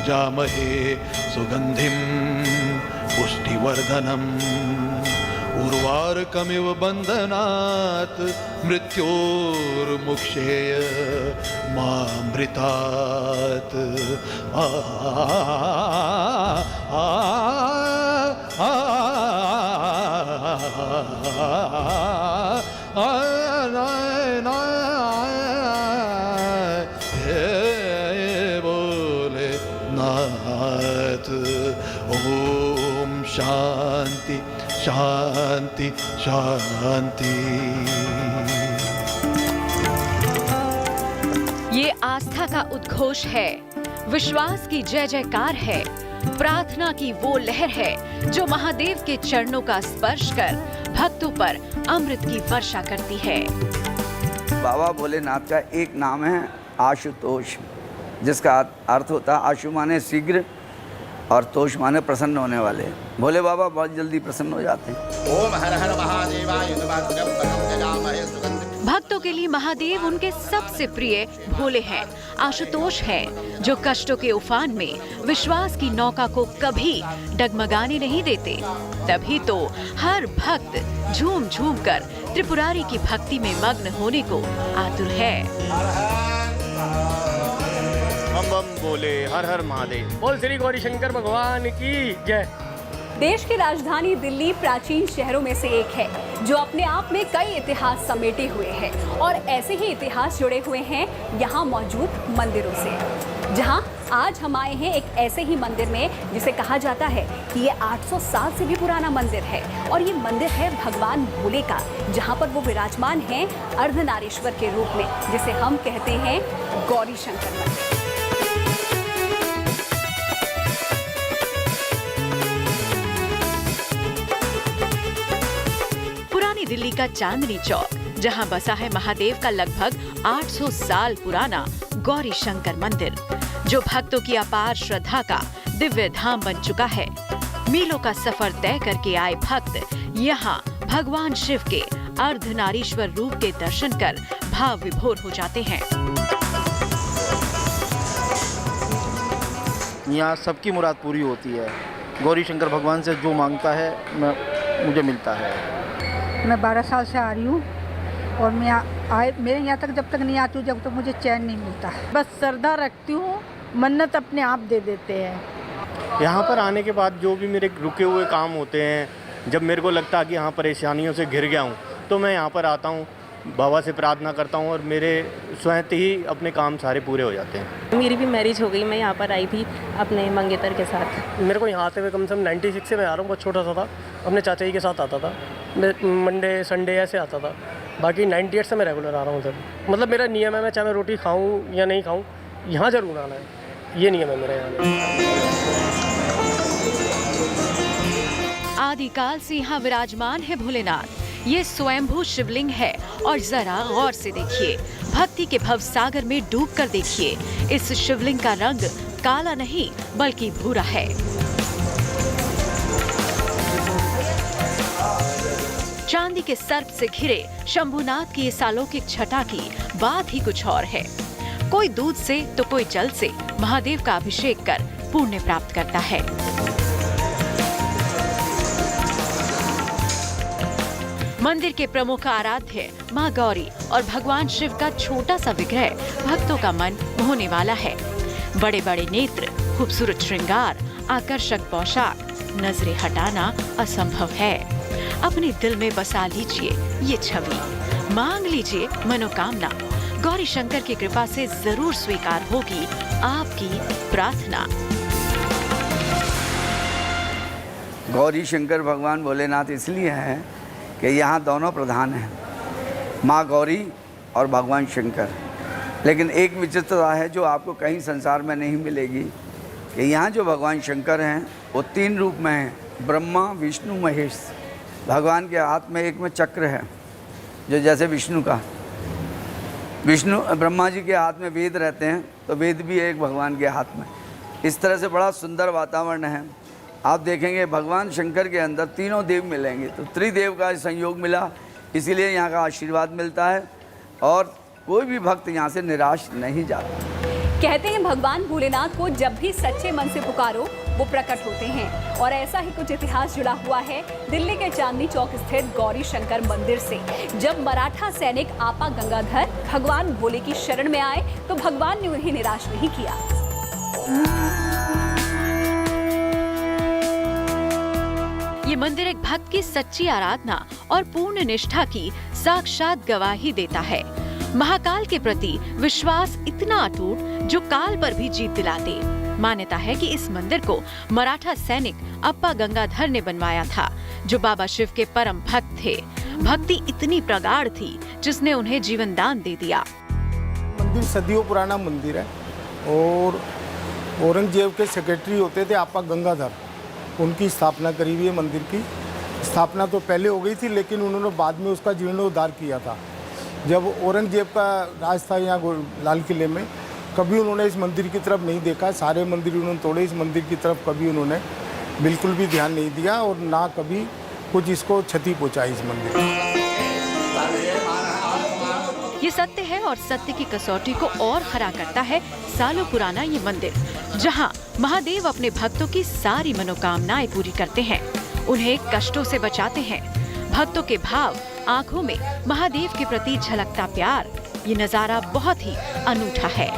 यजामहे सुगंधिं पुष्टिवर्धनम् उर्वारुकमिव बन्धनात् मृत्योर्मुक्षेय मामृतात्। बोले नाथ। ओम शांति शांति शांति। ये आस्था का उद्घोष है, विश्वास की जय जयकार है, प्रार्थना की वो लहर है जो महादेव के चरणों का स्पर्श कर भक्तों पर अमृत की वर्षा करती है। बाबा भोलेनाथ का एक नाम है आशुतोष, जिसका अर्थ होता है आशु माने शीघ्र और तोष माने प्रसन्न होने वाले। भोले बाबा बहुत जल्दी प्रसन्न हो जाते हैं। ओम हर हर महादेवाय नमः। भक्तों के लिए महादेव उनके सबसे प्रिय भोले हैं, आशुतोष हैं, जो कष्टों के उफान में विश्वास की नौका को कभी डगमगाने नहीं देते। तभी तो हर भक्त झूम झूम कर त्रिपुरारी की भक्ति में मग्न होने को आतुर है। बम बम बोले हर हर महादेव। बोल श्री गौरी शंकर भगवान की जय। देश की राजधानी दिल्ली प्राचीन शहरों में से एक है जो अपने आप में कई इतिहास समेटे हुए है, और ऐसे ही इतिहास जुड़े हुए हैं यहाँ मौजूद मंदिरों से। जहाँ आज हम आए हैं एक ऐसे ही मंदिर में जिसे कहा जाता है कि ये 800 साल से भी पुराना मंदिर है, और ये मंदिर है भगवान भोले का, जहाँ पर वो विराजमान हैं अर्धनारीश्वर के रूप में, जिसे हम कहते हैं गौरी शंकर मंदिर। दिल्ली का चांदनी चौक, जहां बसा है महादेव का लगभग 800 साल पुराना गौरी शंकर मंदिर, जो भक्तों की अपार श्रद्धा का दिव्य धाम बन चुका है। मीलों का सफर तय करके आए भक्त यहां भगवान शिव के अर्धनारीश्वर रूप के दर्शन कर भाव विभोर हो जाते हैं। यहाँ सबकी मुराद पूरी होती है। गौरी शंकर भगवान से जो मांगता है मुझे मिलता है। मैं 12 साल से आ रही हूँ, और मैं मेरे यहाँ तक जब तक नहीं आती हूँ जब तक मुझे चैन नहीं मिलता। बस श्रद्धा रखती हूँ, मन्नत अपने आप दे देते हैं। यहाँ पर आने के बाद जो भी मेरे रुके हुए काम होते हैं, जब मेरे को लगता है कि यहाँ परेशानियों से घिर गया हूँ, तो मैं यहाँ पर आता हूँ, बाबा से प्रार्थना करता हूँ, और मेरे स्वयं ही अपने काम सारे पूरे हो जाते हैं। मेरी भी मैरिज हो गई, मैं यहाँ पर आई थी अपने मंगेतर के साथ। मेरे को यहाँ आते हुए कम से कम 96 से मैं आ रहा हूँ, बहुत छोटा सा था, अपने चाचा जी के साथ आता था, मैं मंडे संडे ऐसे आता था। बाकी 98 से मैं रेगुलर आ रहा हूँ सर। मतलब मेरा नियम है, मैं चाहे मैं रोटी खाऊँ या नहीं खाऊँ, यहाँ जरूर आना है, ये नियम है मेरा यहाँ। आदिकाल से यहाँ विराजमान है भोलेनाथ। ये स्वयंभू शिवलिंग है, और जरा गौर से देखिए, भक्ति के भव सागर में डूब कर देखिए। इस शिवलिंग का रंग काला नहीं बल्कि भूरा है। चांदी के सर्प से घिरे शंभुनाथ की इस अलौकिक छटा की बात ही कुछ और है। कोई दूध से तो कोई जल से महादेव का अभिषेक कर पुण्य प्राप्त करता है। मंदिर के प्रमुख आराध्य मां गौरी और भगवान शिव का छोटा सा विग्रह भक्तों का मन मोहने वाला है। बड़े बड़े नेत्र, खूबसूरत श्रृंगार, आकर्षक पोशाक, नजरें हटाना असंभव है। अपने दिल में बसा लीजिए ये छवि, मांग लीजिए मनोकामना। गौरी शंकर की कृपा से जरूर स्वीकार होगी आपकी प्रार्थना। गौरी शंकर भगवान भोलेनाथ इसलिए हैं कि यहाँ दोनों प्रधान हैं, माँ गौरी और भगवान शंकर। लेकिन एक विचित्रता है जो आपको कहीं संसार में नहीं मिलेगी, कि यहाँ जो भगवान शंकर हैं वो 3 रूप में हैं, ब्रह्मा विष्णु महेश। भगवान के हाथ में एक में चक्र है, जो जैसे विष्णु का, ब्रह्मा जी के हाथ में वेद रहते हैं, तो वेद भी एक भगवान के हाथ में। इस तरह से बड़ा सुंदर वातावरण है। आप देखेंगे भगवान शंकर के अंदर तीनों देव मिलेंगे, तो त्रिदेव का संयोग मिला, इसीलिए यहाँ का आशीर्वाद मिलता है, और कोई भी भक्त यहाँ से निराश नहीं जाता। कहते हैं भगवान भोलेनाथ को जब भी सच्चे मन से पुकारो वो प्रकट होते हैं और ऐसा ही कुछ इतिहास जुड़ा हुआ है दिल्ली के चांदनी चौक स्थित गौरी शंकर मंदिर से। जब मराठा सैनिक आपा गंगाधर भगवान भोले की शरण में आए तो भगवान ने उन्हें निराश नहीं किया। ये मंदिर एक भक्त की सच्ची आराधना और पूर्ण निष्ठा की साक्षात गवाही देता है। महाकाल के प्रति विश्वास इतना अटूट जो काल पर भी जीत दिलाते। मान्यता है कि इस मंदिर को मराठा सैनिक अप्पा गंगाधर ने बनवाया था, जो बाबा शिव के परम भक्त थे। भक्ति इतनी प्रगाढ़ थी जिसने उन्हें जीवन दान दे दिया। मंदिर सदियों पुराना मंदिर है और औरंगजेब के सेक्रेटरी होते थे अप्पा गंगाधर, उनकी स्थापना करी हुई है। मंदिर की स्थापना तो पहले हो गई थी, लेकिन उन्होंने बाद में उसका जीर्णोद्धार किया था। जब औरंगजेब का राज था यहाँ लाल किले में, कभी उन्होंने इस मंदिर की तरफ नहीं देखा। सारे मंदिर उन्होंने तोड़े, इस मंदिर की तरफ कभी उन्होंने बिल्कुल भी ध्यान नहीं दिया और ना कभी कुछ इसको क्षति पहुँचाई इस मंदिर को। ये सत्य है और सत्य की कसौटी को और खरा करता है सालों पुराना ये मंदिर, जहाँ महादेव अपने भक्तों की सारी मनोकामनाएं पूरी करते हैं, उन्हें कष्टों से बचाते हैं। भक्तों के भाव, आंखों में महादेव के प्रति झलकता प्यार, ये नजारा बहुत ही अनूठा है।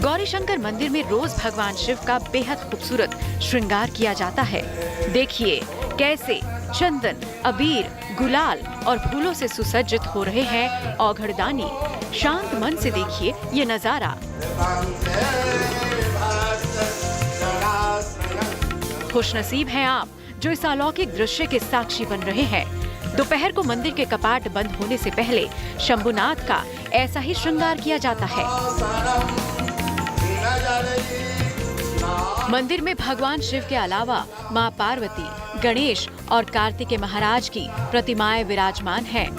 गौरी शंकर मंदिर में रोज भगवान शिव का बेहद खूबसूरत श्रृंगार किया जाता है। देखिए कैसे चंदन, अबीर, गुलाल और फूलों से सुसज्जित हो रहे हैं औघड़दानी। शांत मन से देखिए ये नजारा। खुशनसीब हैं आप जो इस अलौकिक दृश्य के साक्षी बन रहे हैं। दोपहर को मंदिर के कपाट बंद होने से पहले शंभुनाथ का ऐसा ही श्रृंगार किया जाता है। मंदिर में भगवान शिव के अलावा मां पार्वती, गणेश और कार्तिकेय महाराज की प्रतिमाएं विराजमान हैं।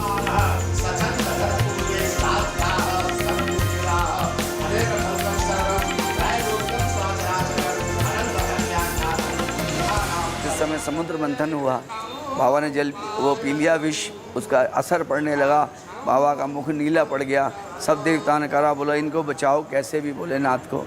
जिस समय समुद्र मंथन हुआ, बाबा ने जल वो पी लिया, विष उसका असर पड़ने लगा, बाबा का मुख नीला पड़ गया। सब देवता ने करा, बोला इनको बचाओ कैसे भी भोलेनाथ को।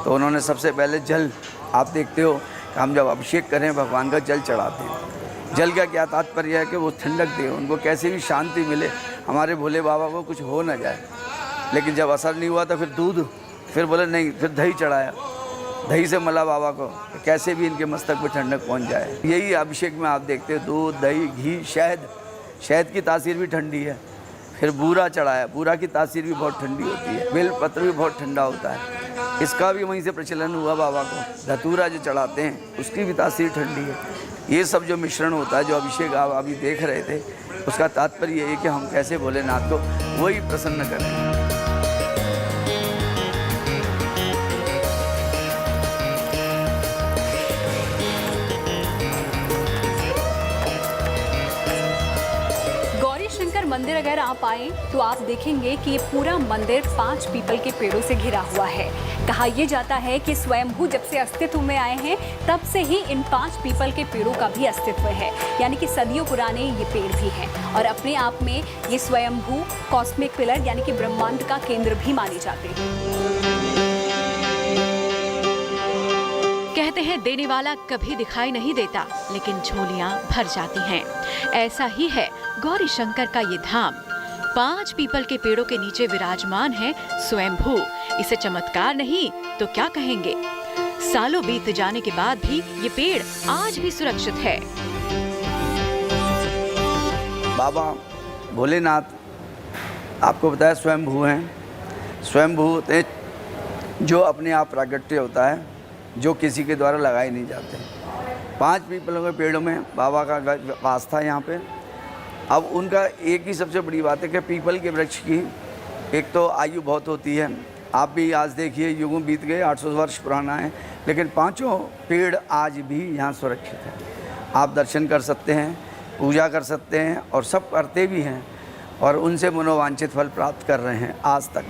तो उन्होंने सबसे पहले जल, आप देखते हो कि हम जब अभिषेक करें भगवान का जल चढ़ाते हैं। जल का क्या तात्पर्य है कि वो ठंडक दे, उनको कैसे भी शांति मिले, हमारे भोले बाबा को कुछ हो ना जाए। लेकिन जब असर नहीं हुआ तो फिर दूध, फिर बोले नहीं, फिर दही चढ़ाया, दही से मला बाबा को, कैसे भी इनके मस्तक पर ठंडक पहुंच जाए। यही अभिषेक में आप देखते हो, दूध, दही, घी, शहद, शहद की तासीर भी ठंडी है। फिर बूरा चढ़ाया, बूरा की तासीर भी बहुत ठंडी होती है। बेल पत्र भी बहुत ठंडा होता है, इसका भी वहीं से प्रचलन हुआ बाबा को। धतूरा जो चढ़ाते हैं उसकी भी तासीर ठंडी है। ये सब जो मिश्रण होता है, जो अभिषेक आप अभी देख रहे थे, उसका तात्पर्य ये है कि हम कैसे भोलेनाथ को वही प्रसन्न करें। मंदिर अगर आप आए तो आप देखेंगे कि ये पूरा मंदिर 5 पीपल के पेड़ों से घिरा हुआ है। कहा यह जाता है कि स्वयंभू जब से अस्तित्व में आए हैं तब से ही इन 5 पीपल के पेड़ों का भी अस्तित्व है, यानी कि सदियों पुराने ये पेड़ भी हैं और अपने आप में ये स्वयंभू कॉस्मिक पिलर यानी कि ब्रह्मांड का केंद्र भी माने जाते हैं। कहते हैं देने वाला कभी दिखाई नहीं देता, लेकिन झोलियां भर जाती हैं। ऐसा ही है गौरी शंकर का ये धाम। 5 पीपल के पेड़ों के नीचे विराजमान है स्वयंभू। इसे चमत्कार नहीं तो क्या कहेंगे। सालों बीत जाने के बाद भी ये पेड़ आज भी सुरक्षित है। बाबा भोलेनाथ आपको बताया स्वयंभू हैं। स्वयंभू होते हैं जो अपने आप प्राकट्य होता है, जो किसी के द्वारा लगाए नहीं जाते। 5 पीपलों के पेड़ों में बाबा का वास था यहाँ पे। अब उनका एक ही सबसे बड़ी बात है कि पीपल के वृक्ष की एक तो आयु बहुत होती है। आप भी आज देखिए, युगों बीत गए, 800 वर्ष पुराना है, लेकिन 5 पेड़ आज भी यहाँ सुरक्षित हैं। आप दर्शन कर सकते हैं, पूजा कर सकते हैं और सब करते भी हैं और उनसे मनोवांछित फल प्राप्त कर रहे हैं आज तक।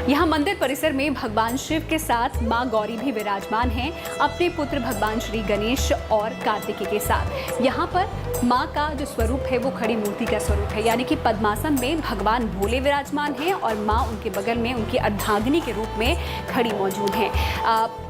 यहाँ मंदिर परिसर में भगवान शिव के साथ मां गौरी भी विराजमान हैं, अपने पुत्र भगवान श्री गणेश और कार्तिकेय के साथ। यहाँ पर मां का जो स्वरूप है वो खड़ी मूर्ति का स्वरूप है, यानी कि पद्मासन में भगवान भोले विराजमान हैं और मां उनके बगल में उनकी अर्धांगिनी के रूप में खड़ी मौजूद हैं।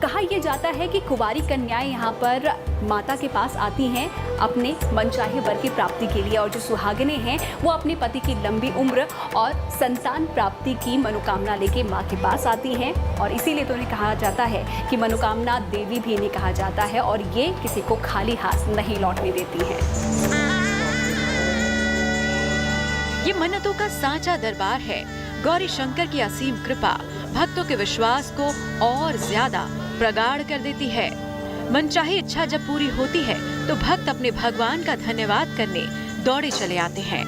कहा यह जाता है कि कुंवारी कन्याएं यहाँ पर माता के पास आती हैं अपने मनचाहे वर की प्राप्ति के लिए, और जो सुहागिनें हैं वो अपने पति की लंबी उम्र और संतान प्राप्ति की मनोकामना लेके माँ के पास आती हैं, और इसीलिए तो उन्हें कहा जाता है कि मनोकामना देवी भी इन्हें कहा जाता है, और ये किसी को खाली हाथ नहीं लौटने देती हैं। ये मन्नतों का सांचा दरबार है। गौरी शंकर की असीम कृपा भक्तों के विश्वास को और ज्यादा प्रगाढ़ कर देती है। मनचाही इच्छा जब पूरी होती है तो भक्त अपने भगवान का धन्यवाद करने दौड़े चले आते हैं।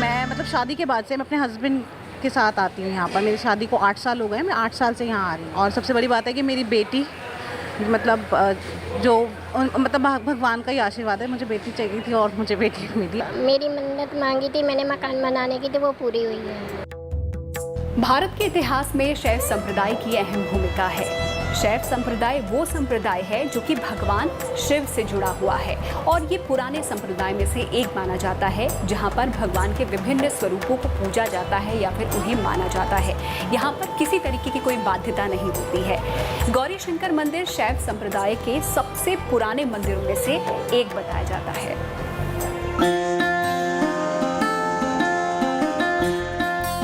मैं शादी के बाद से मैं अपने हस्बैंड के साथ आती हूँ यहाँ पर। मेरी शादी को 8 साल हो गए, मैं 8 साल से यहाँ आ रही हूँ। और सबसे बड़ी बात है कि मेरी बेटी भगवान का ही आशीर्वाद है, मुझे बेटी चाहिए थी और मुझे बेटी मिली। मेरी मन्नत मांगी थी मैंने मकान बनाने की, तो वो पूरी हुई है। भारत के इतिहास में शैव संप्रदाय की अहम भूमिका है। शैव संप्रदाय वो संप्रदाय है जो कि भगवान शिव से जुड़ा हुआ है, और ये पुराने संप्रदाय में से एक माना जाता है जहाँ पर भगवान के विभिन्न स्वरूपों को पूजा जाता है या फिर उन्हें माना जाता है। यहाँ पर किसी तरीके की कोई बाध्यता नहीं होती है। गौरी शंकर मंदिर शैव संप्रदाय के सबसे पुराने मंदिरों में से एक बताया जाता है।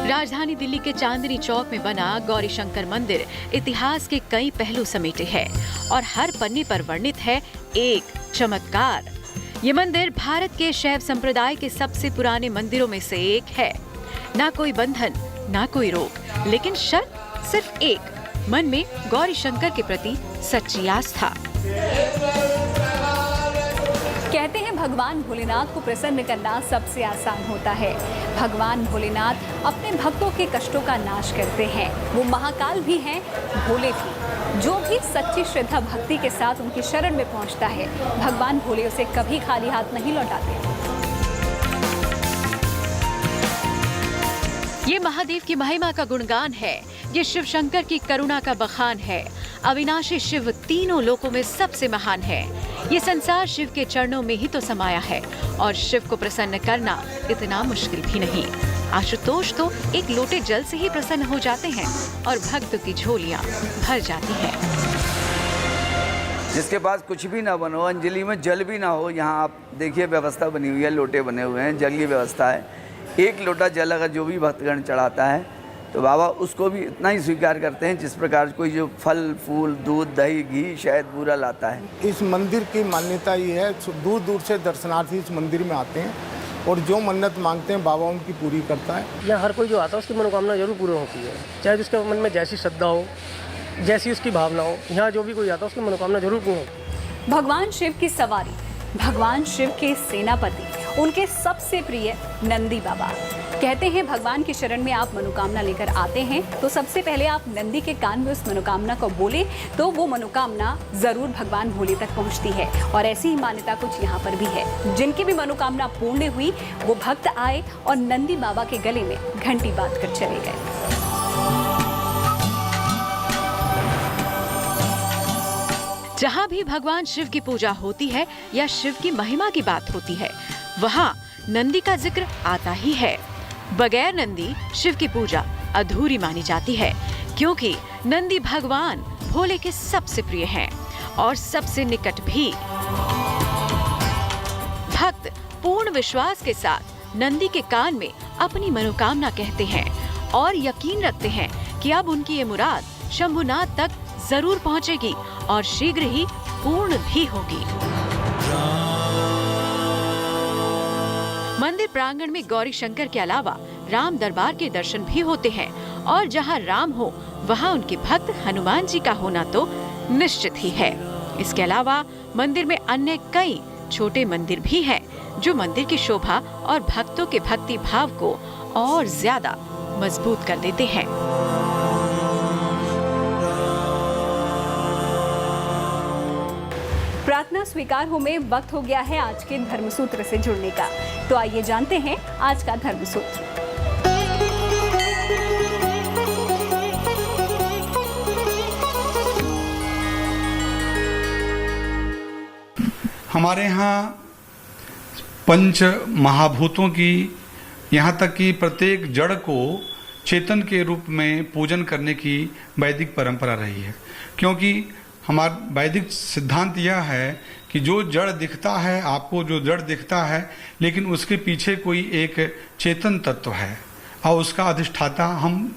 राजधानी दिल्ली के चांदनी चौक में बना गौरी शंकर मंदिर इतिहास के कई पहलू समेटे है और हर पन्ने पर वर्णित है एक चमत्कार। ये मंदिर भारत के शैव संप्रदाय के सबसे पुराने मंदिरों में से एक है। ना कोई बंधन, ना कोई रोक, लेकिन शर्त सिर्फ एक, मन में गौरी शंकर के प्रति सच्ची आस्था। कहते हैं भगवान भोलेनाथ को प्रसन्न करना सबसे आसान होता है। भगवान भोलेनाथ अपने भक्तों के कष्टों का नाश करते हैं। वो महाकाल भी हैं, भोले भी। जो भी सच्ची श्रद्धा भक्ति के साथ उनकी शरण में पहुंचता है, भगवान भोले उसे कभी खाली हाथ नहीं लौटाते। ये महादेव की महिमा का गुणगान है। ये शिव शंकर की करुणा का बखान है। अविनाशी शिव तीनों लोकों में सबसे महान है। ये संसार शिव के चरणों में ही तो समाया है, और शिव को प्रसन्न करना इतना मुश्किल भी नहीं। आशुतोष तो एक लोटे जल से ही प्रसन्न हो जाते हैं और भक्त की झोलियां भर जाती हैं। जिसके पास कुछ भी ना बनो, अंजलि में जल भी ना हो, यहाँ आप देखिए व्यवस्था बनी हुई है, लोटे बने हुए हैं, जल की व्यवस्था है। एक लोटा जल अगर जो भी भक्तगण चढ़ाता है तो बाबा उसको भी इतना ही स्वीकार करते हैं जिस प्रकार कोई जो फल फूल दूध दही घी शहद बूरा लाता है। इस मंदिर की मान्यता ये है, दूर दूर से दर्शनार्थी इस मंदिर में आते हैं और जो मन्नत मांगते हैं बाबा उनकी पूरी करता है। यहाँ हर कोई जो आता है उसकी मनोकामना जरूर पूरी होती है, चाहे जिसके मन में जैसी श्रद्धा हो, जैसी उसकी भावना हो। यहाँ जो भी कोई आता है उसकी मनोकामना जरूर पूरी होती है। भगवान शिव की सवारी, भगवान शिव के सेनापति, उनके सबसे प्रिय नंदी बाबा। कहते हैं भगवान की शरण में आप मनोकामना लेकर आते हैं तो सबसे पहले आप नंदी के कान में उस मनोकामना को बोले तो वो मनोकामना जरूर भगवान भोले तक पहुंचती है। और ऐसी ही मान्यता कुछ यहाँ पर भी है। जिनकी भी मनोकामना पूर्ण हुई वो भक्त आए और नंदी बाबा के गले में घंटी बांध कर चले गए। जहाँ भी भगवान शिव की पूजा होती है या शिव की महिमा की बात होती है, वहाँ नंदी का जिक्र आता ही है। बगैर नंदी शिव की पूजा अधूरी मानी जाती है, क्योंकि नंदी भगवान भोले के सबसे प्रिय हैं और सबसे निकट भी। भक्त पूर्ण विश्वास के साथ नंदी के कान में अपनी मनोकामना कहते हैं और यकीन रखते हैं कि अब उनकी ये मुराद शंभुनाथ तक जरूर पहुंचेगी और शीघ्र ही पूर्ण भी होगी। मंदिर प्रांगण में गौरी शंकर के अलावा राम दरबार के दर्शन भी होते हैं, और जहां राम हो वहां उनके भक्त हनुमान जी का होना तो निश्चित ही है। इसके अलावा मंदिर में अन्य कई छोटे मंदिर भी हैं, जो मंदिर की शोभा और भक्तों के भक्ति भाव को और ज्यादा मजबूत कर देते हैं। प्रार्थना स्वीकार हो में वक्त हो गया है आज के धर्मसूत्र से जुड़ने का। तो आइए जानते हैं आज का धर्मसूत्र। हमारे यहाँ पंच महाभूतों की, यहाँ तक कि प्रत्येक जड़ को चेतन के रूप में पूजन करने की वैदिक परंपरा रही है। क्योंकि हमारा वैदिक सिद्धांत यह है कि जो जड़ दिखता है, आपको जो जड़ दिखता है, लेकिन उसके पीछे कोई एक चेतन तत्व है और उसका अधिष्ठाता हम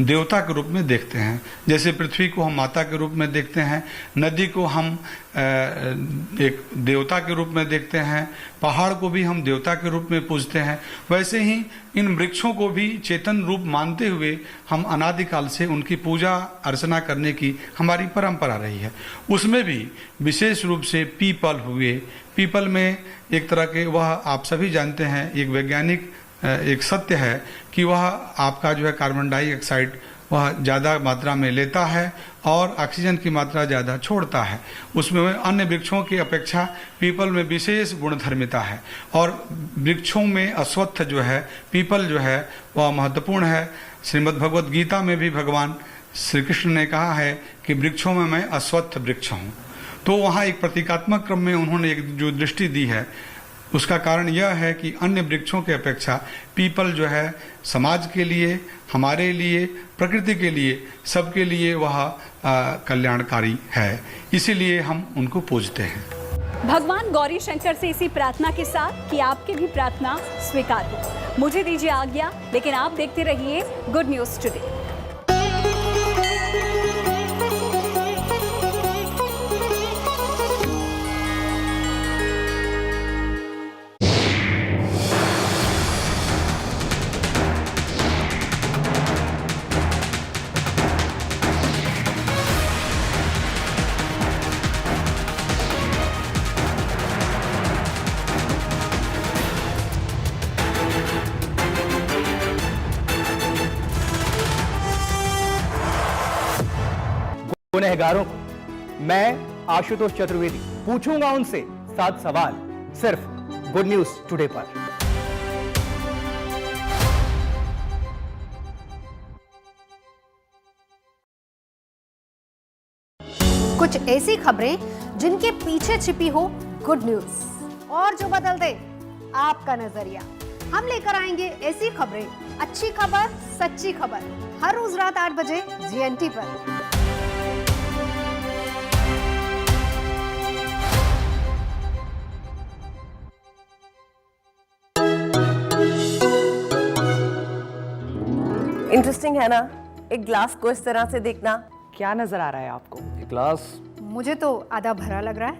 देवता के रूप में देखते हैं। जैसे पृथ्वी को हम माता के रूप में देखते हैं, नदी को हम एक देवता के रूप में देखते हैं, पहाड़ को भी हम देवता के रूप में पूजते हैं, वैसे ही इन वृक्षों को भी चेतन रूप मानते हुए हम अनादिकाल से उनकी पूजा अर्चना करने की हमारी परंपरा रही है। उसमें भी विशेष रूप से पीपल हुए। पीपल में एक तरह के, वह आप सभी जानते हैं, एक वैज्ञानिक एक सत्य है कि वह आपका जो है कार्बन डाइऑक्साइड वह ज़्यादा मात्रा में लेता है और ऑक्सीजन की मात्रा ज़्यादा छोड़ता है। उसमें अन्य वृक्षों की अपेक्षा पीपल में विशेष गुणधर्मिता है और वृक्षों में अश्वत्थ जो है, पीपल जो है वह महत्वपूर्ण है। श्रीमद् भगवद गीता में भी भगवान श्री कृष्ण ने कहा है कि वृक्षों में मैं अश्वत्थ वृक्ष हूँ। तो वहाँ एक प्रतीकात्मक क्रम में उन्होंने एक जो दृष्टि दी है, उसका कारण यह है कि अन्य वृक्षों के अपेक्षा पीपल जो है समाज के लिए, हमारे लिए, प्रकृति के लिए, सबके लिए वह कल्याणकारी है, इसीलिए हम उनको पूजते हैं। भगवान गौरी शंकर से इसी प्रार्थना के साथ कि आपकी भी प्रार्थना स्वीकार हो, मुझे दीजिए आज्ञा, लेकिन आप देखते रहिए गुड न्यूज टुडे। गुनहगारों को मैं आशुतोष चतुर्वेदी पूछूंगा उनसे 7 सवाल, सिर्फ गुड न्यूज टुडे पर। कुछ ऐसी खबरें जिनके पीछे छिपी हो गुड न्यूज और जो बदल दे आपका नजरिया। हम लेकर आएंगे ऐसी खबरें, अच्छी खबर, सच्ची खबर, हर रोज रात 8 बजे GNT पर। इंटरेस्टिंग है ना, एक ग्लास को इस तरह से देखना। क्या नजर आ रहा है आपको? ये ग्लास मुझे तो आधा भरा लग रहा है,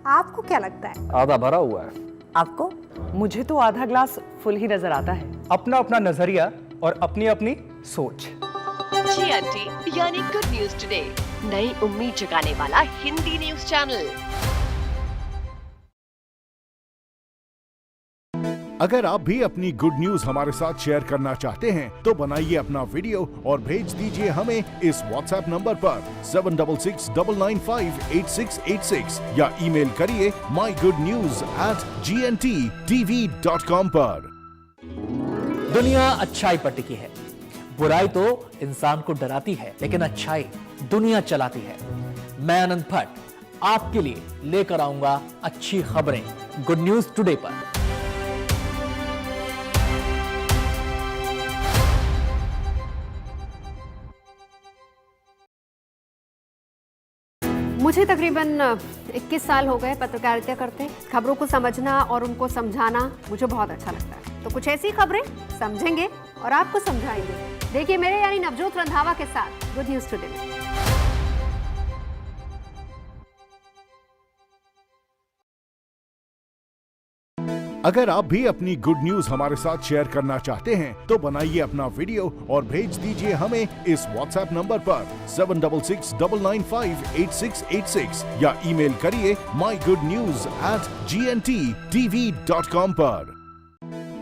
आपको क्या लगता है? आधा भरा हुआ है। आपको? मुझे तो आधा ग्लास फुल ही नजर आता है। अपना अपना नजरिया और अपनी अपनी सोच। GNT यानी गुड न्यूज टुडे, नई उम्मीद जगाने वाला हिंदी न्यूज चैनल। अगर आप भी अपनी गुड न्यूज हमारे साथ शेयर करना चाहते हैं तो बनाइए अपना वीडियो और भेज दीजिए हमें इस WhatsApp नंबर पर 7669958686 या ईमेल करिए mygoodnews@gntv.com पर। दुनिया अच्छाई पर टिकी है। बुराई तो इंसान को डराती है, लेकिन अच्छाई दुनिया चलाती है। मैं आनंद भट्ट आपके लिए लेकर आऊंगा अच्छी खबरें गुड न्यूज टुडे पर। मुझे तकरीबन 21 साल हो गए पत्रकारिता करते। खबरों को समझना और उनको समझाना मुझे बहुत अच्छा लगता है। तो कुछ ऐसी खबरें समझेंगे और आपको समझाएंगे। देखिए मेरे यानी नवजोत रंधावा के साथ गुड न्यूज टुडे में। अगर आप भी अपनी गुड न्यूज हमारे साथ शेयर करना चाहते हैं तो बनाइए अपना वीडियो और भेज दीजिए हमें इस WhatsApp नंबर पर 7669958686 या ईमेल करिए mygoodnews@gntv.com पर।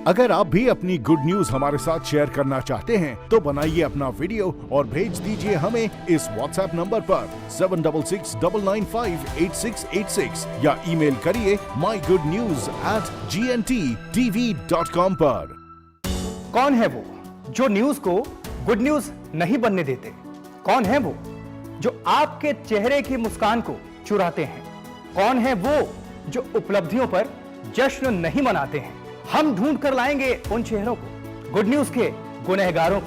अगर आप भी अपनी गुड न्यूज हमारे साथ शेयर करना चाहते हैं तो बनाइए अपना वीडियो और भेज दीजिए हमें इस WhatsApp नंबर पर 7669958686 या ईमेल करिए mygoodnews@gntv.com पर। कौन है वो जो न्यूज को गुड न्यूज नहीं बनने देते? कौन है वो जो आपके चेहरे की मुस्कान को चुराते हैं? कौन है वो जो उपलब्धियों पर जश्न नहीं मनाते हैं। हम ढूंढ कर लाएंगे उन चेहरों को, गुड न्यूज के गुनहगारों को।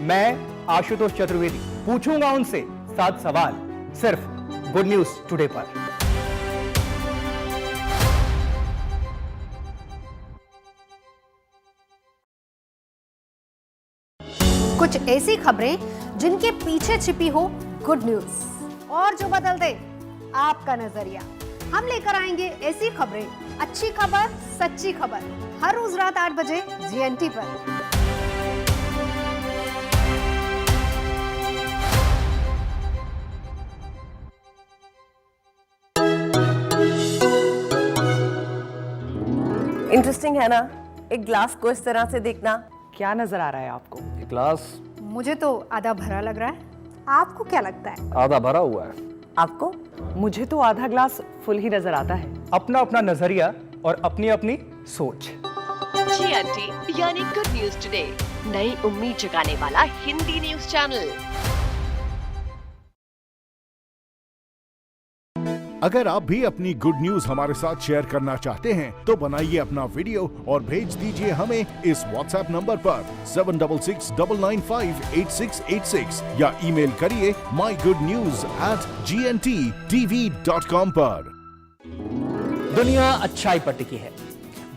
मैं आशुतोष चतुर्वेदी पूछूंगा उनसे 7 सवाल, सिर्फ गुड न्यूज टुडे पर। कुछ ऐसी खबरें जिनके पीछे छिपी हो गुड न्यूज और जो बदल दे आपका नजरिया। हम लेकर आएंगे ऐसी खबरें, अच्छी खबर, सच्ची खबर, हर रोज रात 8 बजे GNT पर। इंटरेस्टिंग है ना, एक ग्लास को इस तरह से देखना। क्या नजर आ रहा है आपको? ग्लास मुझे तो आधा भरा लग रहा है, आपको क्या लगता है? आधा भरा हुआ है। आपको? मुझे तो आधा ग्लास फुल ही नजर आता है। अपना अपना नजरिया और अपनी अपनी सोच। GNT यानी गुड न्यूज टुडे, नई उम्मीद जगाने वाला हिंदी न्यूज चैनल। अगर आप भी अपनी गुड न्यूज हमारे साथ शेयर करना चाहते हैं तो बनाइए अपना वीडियो और भेज दीजिए हमें इस WhatsApp नंबर पर 7669958686 या ईमेल करिए mygoodnews@gntv.com पर। दुनिया अच्छाई पर टिकी है।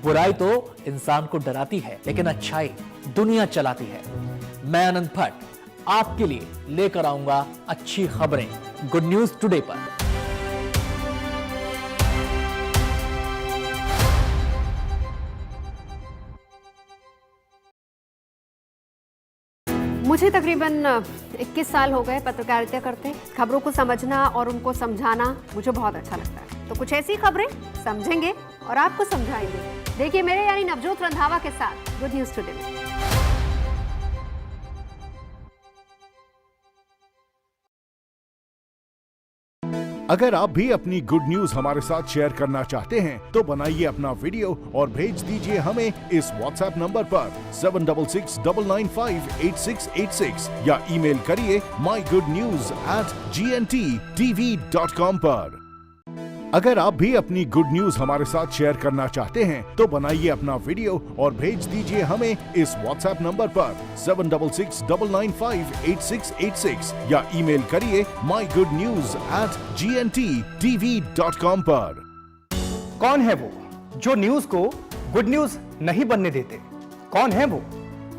बुराई तो इंसान को डराती है, लेकिन अच्छाई दुनिया चलाती है। मैं आनंद भट्ट आपके लिए लेकर आऊंगा अच्छी खबरें गुड न्यूज टुडे पर। मुझे तकरीबन 21 साल हो गए पत्रकारिता करते। खबरों को समझना और उनको समझाना मुझे बहुत अच्छा लगता है। तो कुछ ऐसी खबरें समझेंगे और आपको समझाएंगे। देखिए मेरे यानी नवजोत रंधावा के साथ गुड न्यूज टुडे में। अगर आप भी अपनी गुड न्यूज हमारे साथ शेयर करना चाहते हैं तो बनाइए अपना वीडियो और भेज दीजिए हमें इस WhatsApp नंबर पर 7669958686 या ईमेल करिए mygoodnews@gntv.com पर। अगर आप भी अपनी गुड न्यूज हमारे साथ शेयर करना चाहते हैं तो बनाइए अपना वीडियो और भेज दीजिए हमें इस WhatsApp नंबर पर 7669958686 या ईमेल करिए mygoodnews@gntv.com पर। कौन है वो जो न्यूज को गुड न्यूज नहीं बनने देते? कौन है वो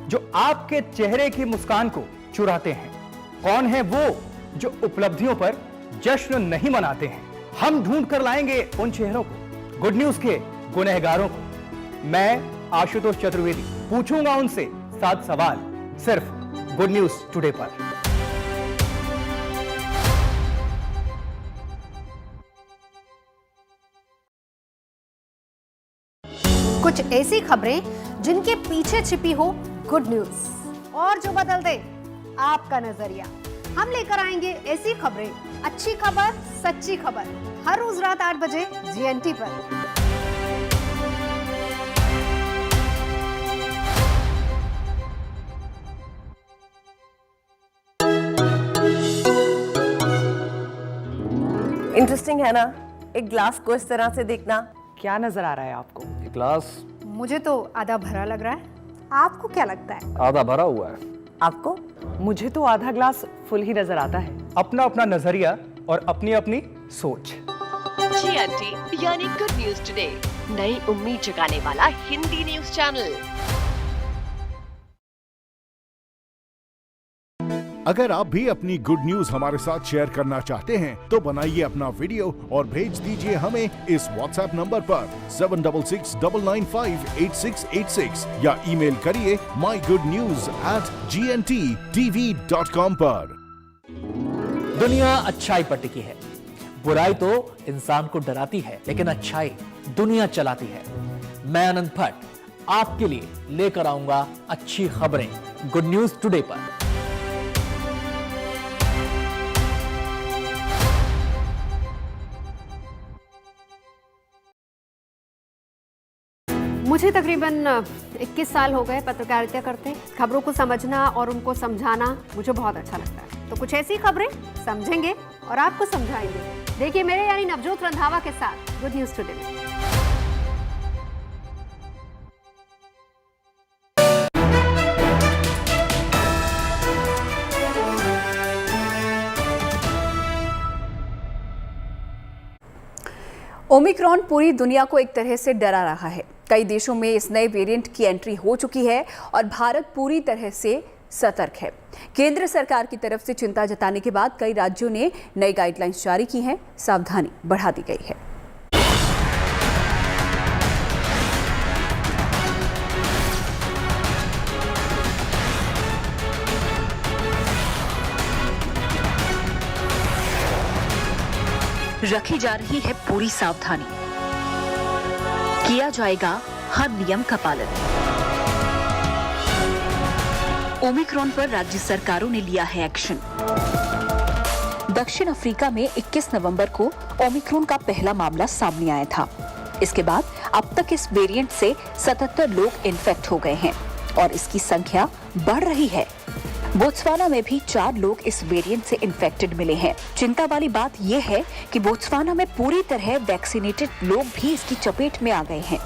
जो आपके चेहरे की मुस्कान को चुराते हैं? कौन है वो जो उपलब्धियों पर जश्न नहीं मनाते हैं? हम ढूंढ कर लाएंगे उन चेहरों को, गुड न्यूज के गुनहगारों को। मैं आशुतोष चतुर्वेदी पूछूंगा उनसे 7 सवाल, सिर्फ गुड न्यूज टुडे पर। कुछ ऐसी खबरें जिनके पीछे छिपी हो गुड न्यूज और जो बदल दे आपका नजरिया। हम लेकर आएंगे ऐसी खबरें, अच्छी खबर, सच्ची खबर, हर रोज रात 8 बजे GNT पर। इंटरेस्टिंग है ना, एक ग्लास को इस तरह से देखना। क्या नजर आ रहा है आपको? ग्लास मुझे तो आधा भरा लग रहा है, आपको क्या लगता है? आधा भरा हुआ है। आपको? मुझे तो आधा ग्लास फुल ही नजर आता है। अपना अपना नजरिया और अपनी अपनी सोच। GNT यानी गुड न्यूज टुडे, नई उम्मीद जगाने वाला हिंदी न्यूज चैनल। अगर आप भी अपनी गुड न्यूज हमारे साथ शेयर करना चाहते हैं तो बनाइए अपना वीडियो और भेज दीजिए हमें इस WhatsApp नंबर पर 7669958686 या ईमेल करिए mygoodnews@gntv.com पर। दुनिया अच्छाई पर टिकी है। बुराई तो इंसान को डराती है, लेकिन अच्छाई दुनिया चलाती है। मैं आनंद भट्ट आपके लिए लेकर आऊंगा अच्छी खबरें गुड न्यूज टुडे पर। मुझे तकरीबन 21 साल हो गए पत्रकारिता करते। खबरों को समझना और उनको समझाना मुझे बहुत अच्छा लगता है। तो कुछ ऐसी खबरें समझेंगे और आपको समझाएंगे। देखिए मेरे यानी नवजोत रंधावा के साथ गुड न्यूज टुडे में। ओमिक्रॉन पूरी दुनिया को एक तरह से डरा रहा है। कई देशों में इस नए वेरिएंट की एंट्री हो चुकी है और भारत पूरी तरह से सतर्क है। केंद्र सरकार की तरफ से चिंता जताने के बाद कई राज्यों ने नई गाइडलाइंस जारी की हैं, सावधानी बढ़ा दी गई है। रखी जा रही है पूरी सावधानी, किया जाएगा हर नियम का पालन। ओमिक्रॉन पर राज्य सरकारों ने लिया है एक्शन। दक्षिण अफ्रीका में 21 नवंबर को ओमिक्रॉन का पहला मामला सामने आया था। इसके बाद अब तक इस वेरिएंट से 77 लोग इन्फेक्ट हो गए हैं और इसकी संख्या बढ़ रही है। बोत्सवाना में भी 4 लोग इस वेरिएंट से इन्फेक्टेड मिले हैं। चिंता वाली बात यह है कि बोत्सवाना में पूरी तरह वैक्सीनेटेड लोग भी इसकी चपेट में आ गए हैं।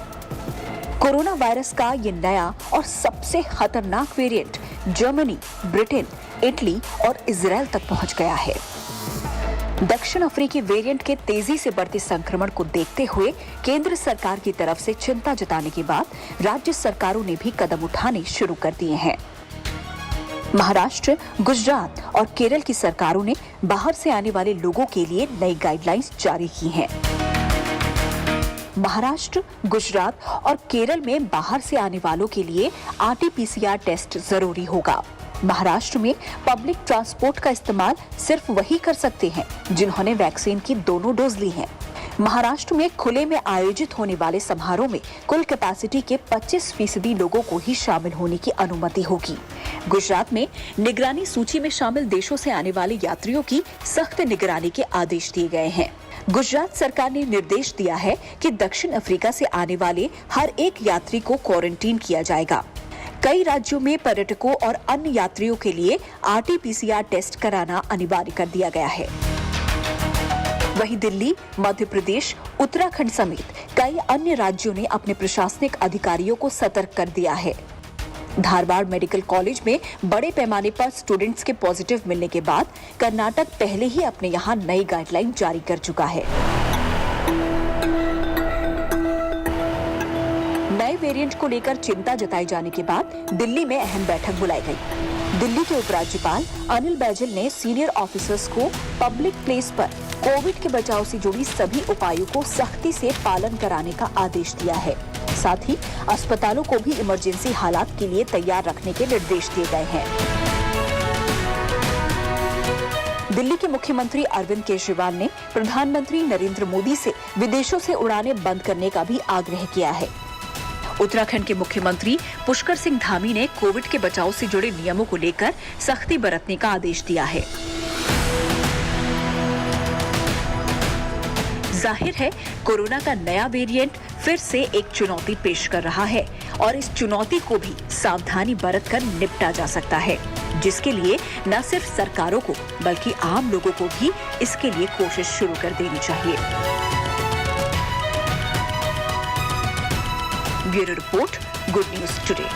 कोरोना वायरस का ये नया और सबसे खतरनाक वेरिएंट जर्मनी, ब्रिटेन, इटली और इजराइल तक पहुंच गया है। दक्षिण अफ्रीकी वेरिएंट के तेजी से बढ़ते संक्रमण को देखते हुए केंद्र सरकार की तरफ से चिंता जताने के बाद राज्य सरकारों ने भी कदम उठाने शुरू कर दिए हैं। महाराष्ट्र, गुजरात और केरल की सरकारों ने बाहर से आने वाले लोगों के लिए नई गाइडलाइंस जारी की हैं। महाराष्ट्र, गुजरात और केरल में बाहर से आने वालों के लिए RT-PCR टेस्ट जरूरी होगा। महाराष्ट्र में पब्लिक ट्रांसपोर्ट का इस्तेमाल सिर्फ वही कर सकते हैं जिन्होंने वैक्सीन की दोनों डोज ली हैं। महाराष्ट्र में खुले में आयोजित होने वाले समारोह में कुल कैपेसिटी के 25% लोगों को ही शामिल होने की अनुमति होगी। गुजरात में निगरानी सूची में शामिल देशों से आने वाले यात्रियों की सख्त निगरानी के आदेश दिए गए हैं। गुजरात सरकार ने निर्देश दिया है कि दक्षिण अफ्रीका से आने वाले हर एक यात्री को क्वारंटीन किया जाएगा। कई राज्यों में पर्यटकों और अन्य यात्रियों के लिए RT-PCR टेस्ट कराना अनिवार्य कर दिया गया है। वहीं दिल्ली, मध्य प्रदेश, उत्तराखंड समेत कई अन्य राज्यों ने अपने प्रशासनिक अधिकारियों को सतर्क कर दिया है। धारवाड़ मेडिकल कॉलेज में बड़े पैमाने पर स्टूडेंट्स के पॉजिटिव मिलने के बाद कर्नाटक पहले ही अपने यहां नई गाइडलाइन जारी कर चुका है। नए वेरिएंट को लेकर चिंता जताई जाने के बाद दिल्ली में अहम बैठक बुलाई गई। दिल्ली के उपराज्यपाल अनिल बैजल ने सीनियर ऑफिसर्स को पब्लिक प्लेस पर कोविड के बचाव से जुड़ी सभी उपायों को सख्ती से पालन कराने का आदेश दिया है। साथ ही अस्पतालों को भी इमरजेंसी हालात के लिए तैयार रखने के निर्देश दिए गए हैं। दिल्ली के मुख्यमंत्री अरविंद केजरीवाल ने प्रधानमंत्री नरेंद्र मोदी से विदेशों से उड़ानें बंद करने का भी आग्रह किया है। उत्तराखंड के मुख्यमंत्री पुष्कर सिंह धामी ने कोविड के बचाव से जुड़े नियमों को लेकर सख्ती बरतने का आदेश दिया है। जाहिर है कोरोना का नया वेरिएंट फिर से एक चुनौती पेश कर रहा है और इस चुनौती को भी सावधानी बरतकर निपटा जा सकता है, जिसके लिए न सिर्फ सरकारों को बल्कि आम लोगों को भी इसके लिए कोशिश शुरू कर देनी चाहिए। Bureau report, good news today.